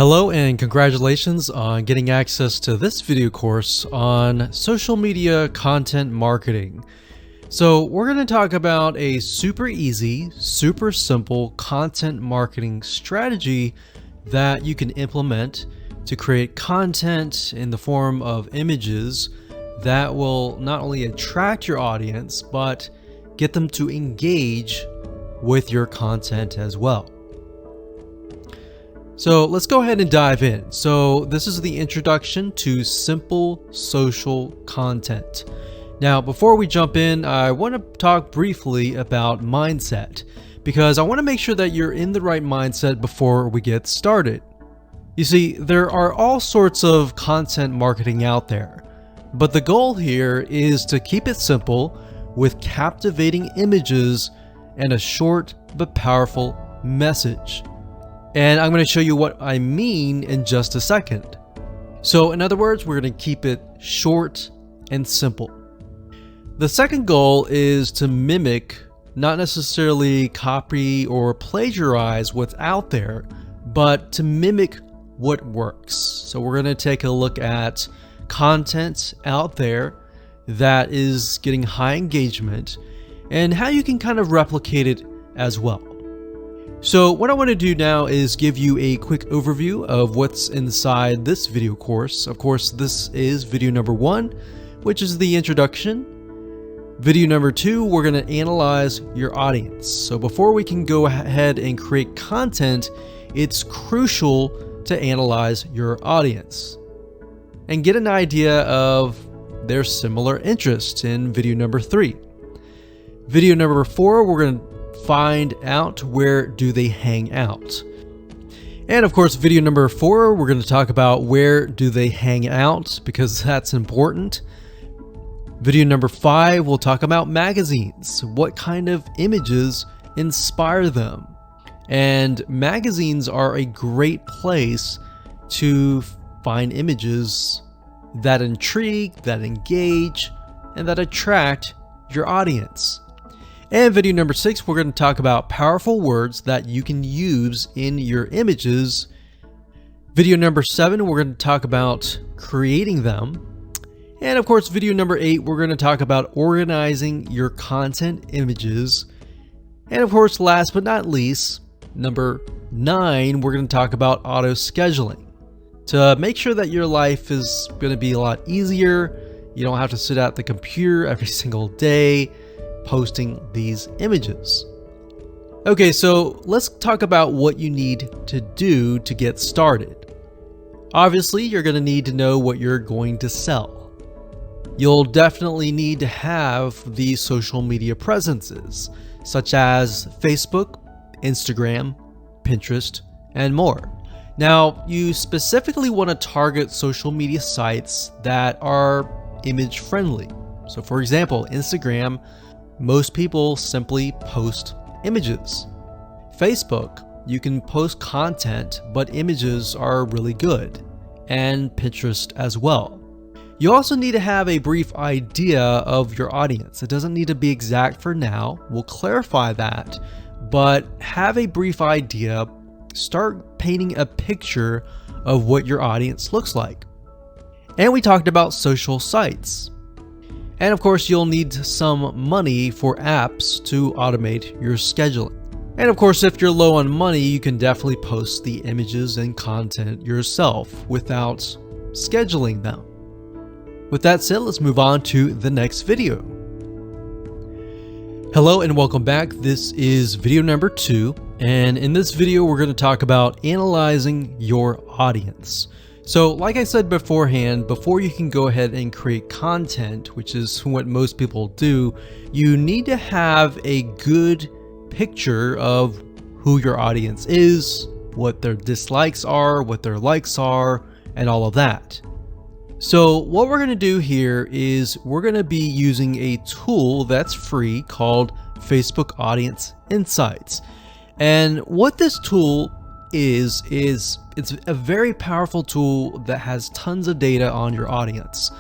Hello and congratulations on getting access to this video course on social media content marketing. So we're going to talk about a super easy, super simple content marketing strategy that you can implement to create content in the form of images that will not only attract your audience, but get them to engage with your content as well. So let's go ahead and dive in. So this is the introduction to simple social content. Now, before we jump in, I want to talk briefly about mindset, because I want to make sure that you're in the right mindset before we get started. You see, there are all sorts of content marketing out there, but the goal here is to keep it simple with captivating images and a short but powerful message. And I'm going to show you what I mean in just a second. So in other words, we're going to keep it short and simple. The second goal is to mimic, not necessarily copy or plagiarize what's out there, but to mimic what works. So we're going to take a look at content out there that is getting high engagement and how you can kind of replicate it as well. So what I want to do now is give you a quick overview of what's inside this video course. Of course, this is video number 1, which is the introduction. Video number 2, we're going to analyze your audience. So before we can go ahead and create content, it's crucial to analyze your audience and get an idea of their similar interests in video number 3. Video number 4, we're going to find out where do they hang out. And of course, video number 4, we're going to talk about where do they hang out, because that's important. Video number 5, we'll talk about magazines. What kind of images inspire them? And magazines are a great place to find images that intrigue, that engage, and that attract your audience. And video number 6, we're going to talk about powerful words that you can use in your images. Video number 7, we're going to talk about creating them. And of course, video number 8, we're going to talk about organizing your content images. And of course, last but not least, number 9, we're going to talk about auto scheduling to make sure that your life is going to be a lot easier. You don't have to sit at the computer every single day posting these images. Okay, so let's talk about what you need to do to get started. Obviously, you're going to need to know what you're going to sell. You'll definitely need to have these social media presences, such as Facebook, Instagram, Pinterest, and more. Now, you specifically want to target social media sites that are image friendly. So for example, Instagram, most people simply post images. Facebook, you can post content, but images are really good. And Pinterest as well. You also need to have a brief idea of your audience. It doesn't need to be exact for now. We'll clarify that. But have a brief idea. Start painting a picture of what your audience looks like. And we talked about social sites. And of course, you'll need some money for apps to automate your scheduling. And of course, if you're low on money, you can definitely post the images and content yourself without scheduling them. With that said, let's move on to the next video. Hello and welcome back. This is video number 2. And in this video, we're going to talk about analyzing your audience. So like I said beforehand, before you can go ahead and create content, which is what most people do, you need to have a good picture of who your audience is, what their dislikes are, what their likes are, and all of that. So what we're going to do here is we're going to be using a tool that's free called Facebook Audience Insights. And what this tool is it's a very powerful tool that has tons of data on your audience,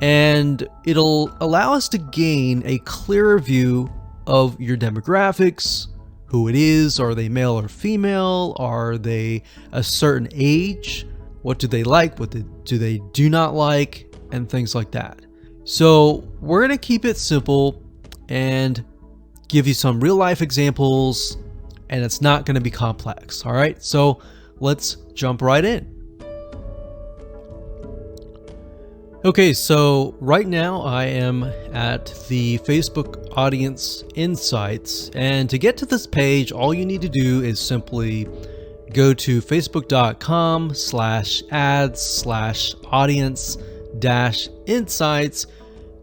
and it'll allow us to gain a clearer view of your demographics, who it is. Are they male or female? Are they a certain age? What do they like? What do they do not like? And things like that. So we're going to keep it simple and give you some real life examples, and it's not going to be complex. All right, so let's jump right in. Okay, so right now I am at the Facebook Audience Insights, and to get to this page, all you need to do is simply go to facebook.com/ads/audience-insights.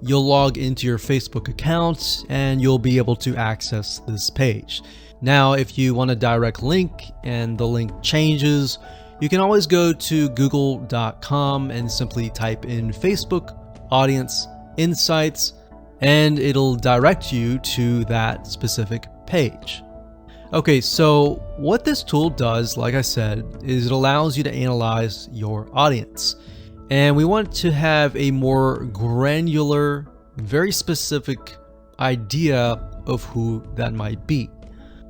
You'll log into your Facebook account and you'll be able to access this page. Now, if you want a direct link and the link changes, you can always go to google.com and simply type in Facebook Audience Insights, and it'll direct you to that specific page. Okay, so what this tool does, like I said, is it allows you to analyze your audience. And we want to have a more granular, very specific idea of who that might be.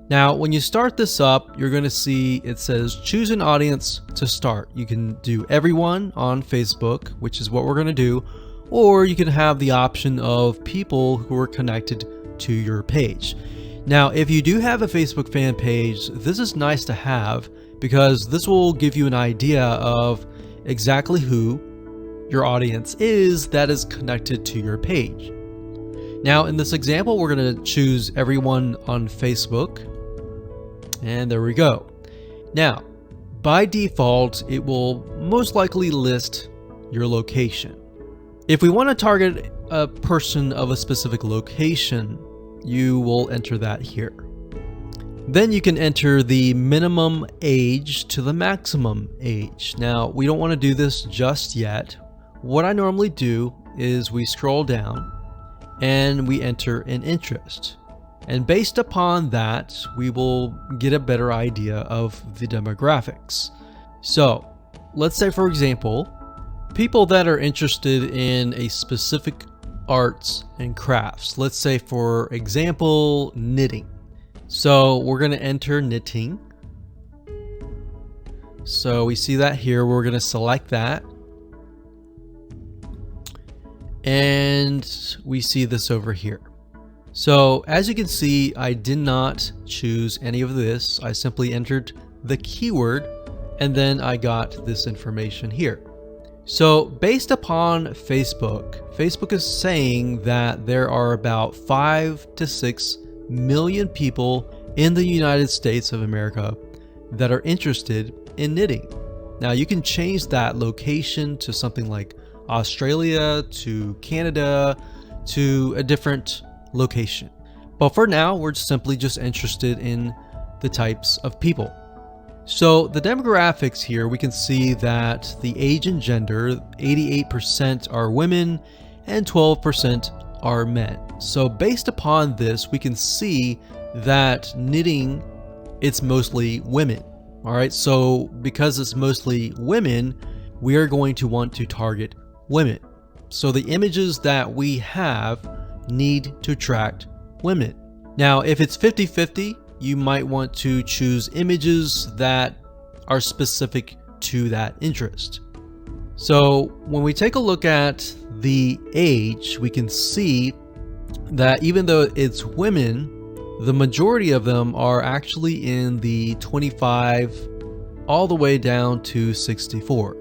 Now, when you start this up, you're going to see it says choose an audience to start. You can do everyone on Facebook, which is what we're going to do, or you can have the option of people who are connected to your page. Now, if you do have a Facebook fan page, this is nice to have because this will give you an idea of exactly who your audience is that is connected to your page. Now, in this example, we're going to choose everyone on Facebook. And there we go. Now, by default, it will most likely list your location. If we want to target a person of a specific location, you will enter that here. Then you can enter the minimum age to the maximum age. Now, we don't want to do this just yet. What I normally do is we scroll down and we enter an interest. And based upon that, we will get a better idea of the demographics. So let's say, for example, people that are interested in a specific arts and crafts. Let's say, for example, knitting. So we're going to enter knitting. So we see that here. We're going to select that. And we see this over here. So as you can see, I did not choose any of this. I simply entered the keyword and then I got this information here. So based upon Facebook is saying that there are about 5 to 6 million people in the United States of America that are interested in knitting. Now you can change that location to something like Australia, to Canada, to a different location. But for now, we're simply just interested in the types of people. So the demographics here, we can see that the age and gender, 88% are women and 12% are men. So based upon this, we can see that knitting, it's mostly women. All right, so because it's mostly women, we are going to want to target women. So the images that we have need to attract women. Now, if it's 50-50, you might want to choose images that are specific to that interest. So when we take a look at the age, we can see that even though it's women, the majority of them are actually in the 25 all the way down to 64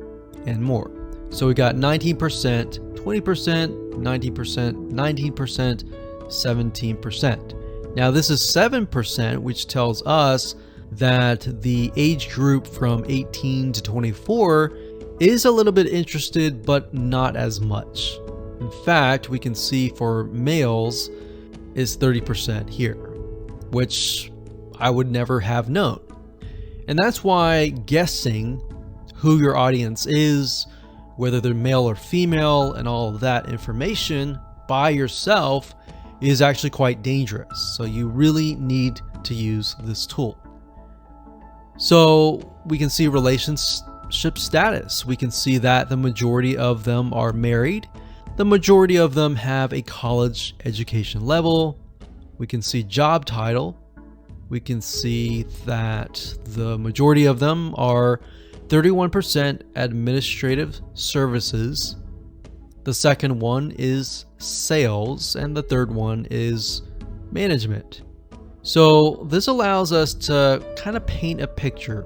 and more. So we got 19%, 20%, 19%, 19%, 17%. Now this is 7%, which tells us that the age group from 18 to 24 is a little bit interested, but not as much. In fact, we can see for males is 30% here, which I would never have known. And that's why guessing who your audience is, whether they're male or female, and all of that information by yourself is actually quite dangerous. So you really need to use this tool. So we can see relationship status. We can see that the majority of them are married. The majority of them have a college education level. We can see job title. we can see that the majority of them are 31% administrative services. The second one is sales, and the third one is management. So this allows us to kind of paint a picture.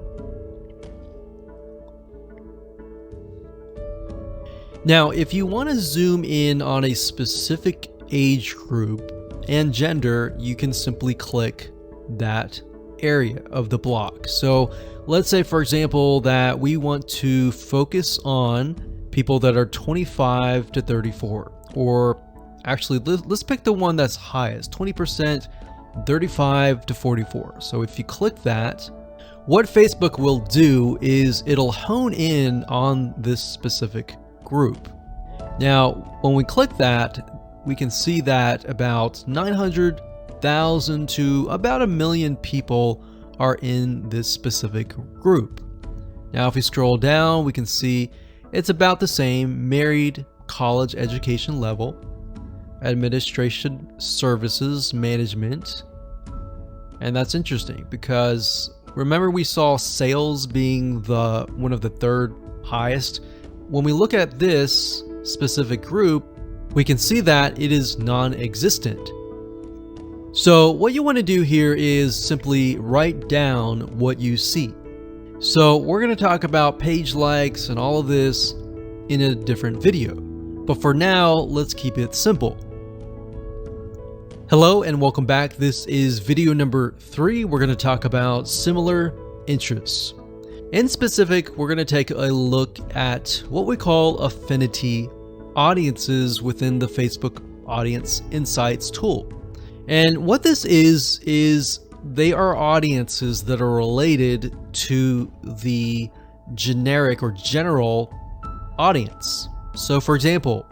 Now, if you want to zoom in on a specific age group and gender, you can simply click that area of the block. So let's say, for example, that we want to focus on people that are 25 to 34, or actually let's pick the one that's highest, 20%, 35 to 44. So if you click that, what Facebook will do is it'll hone in on this specific group. Now, when we click that, we can see that about 900,000 to about 1 million people are in this specific group. Now, if we scroll down, we can see it's about the same: married, college education level, administration services, management. And that's interesting because remember we saw sales being one of the third highest. When we look at this specific group, we can see that it is non-existent. So what you want to do here is simply write down what you see. So we're going to talk about page likes and all of this in a different video. But for now, let's keep it simple. Hello and welcome back. This is video number 3. We're going to talk about similar interests. In specific, we're going to take a look at what we call affinity audiences within the Facebook Audience Insights tool. And what this is they are audiences that are related to the generic or general audience. So for example,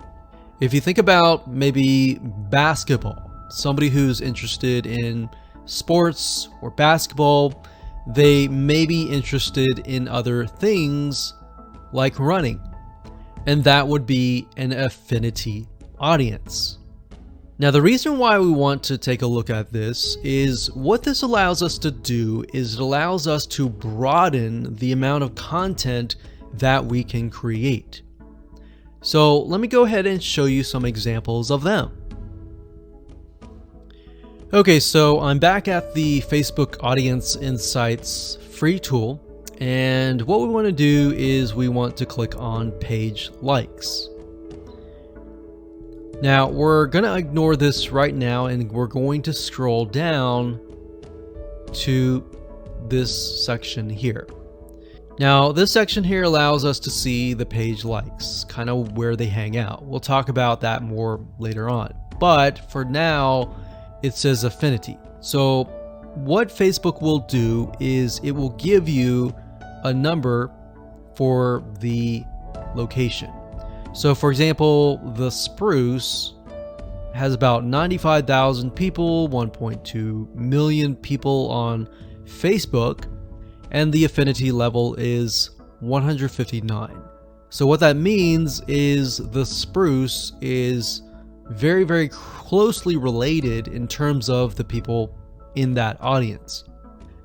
if you think about maybe basketball, somebody who's interested in sports or basketball, they may be interested in other things like running, and that would be an affinity audience. Now, the reason why we want to take a look at this is what this allows us to do is it allows us to broaden the amount of content that we can create. So let me go ahead and show you some examples of them. Okay, so I'm back at the Facebook Audience Insights free tool, and what we want to do is we want to click on page likes. Now we're going to ignore this right now, and we're going to scroll down to this section here. Now this section here allows us to see the page likes, kind of where they hang out. We'll talk about that more later on, but for now it says affinity. So what Facebook will do is it will give you a number for the location. So for example, the Spruce has about 95,000 people, 1.2 million people on Facebook, and the affinity level is 159. So what that means is the Spruce is very, very closely related in terms of the people in that audience.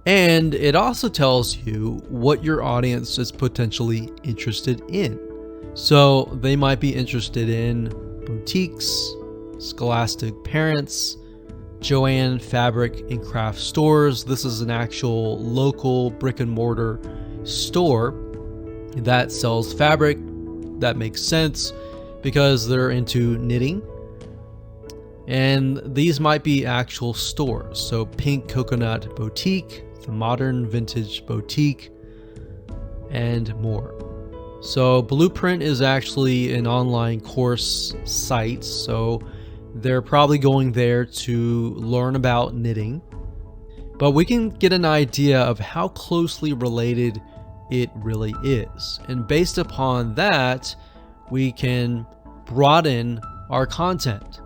And it also tells you what your audience is potentially interested in. So they might be interested in boutiques, Scholastic Parents, Joann Fabric and Craft Stores. This is an actual local brick and mortar store that sells fabric. That makes sense because they're into knitting. And these might be actual stores. So Pink Coconut Boutique, the Modern Vintage Boutique, and more. So Blueprint is actually an online course site, so they're probably going there to learn about knitting. But we can get an idea of how closely related it really is. And based upon that, we can broaden our content.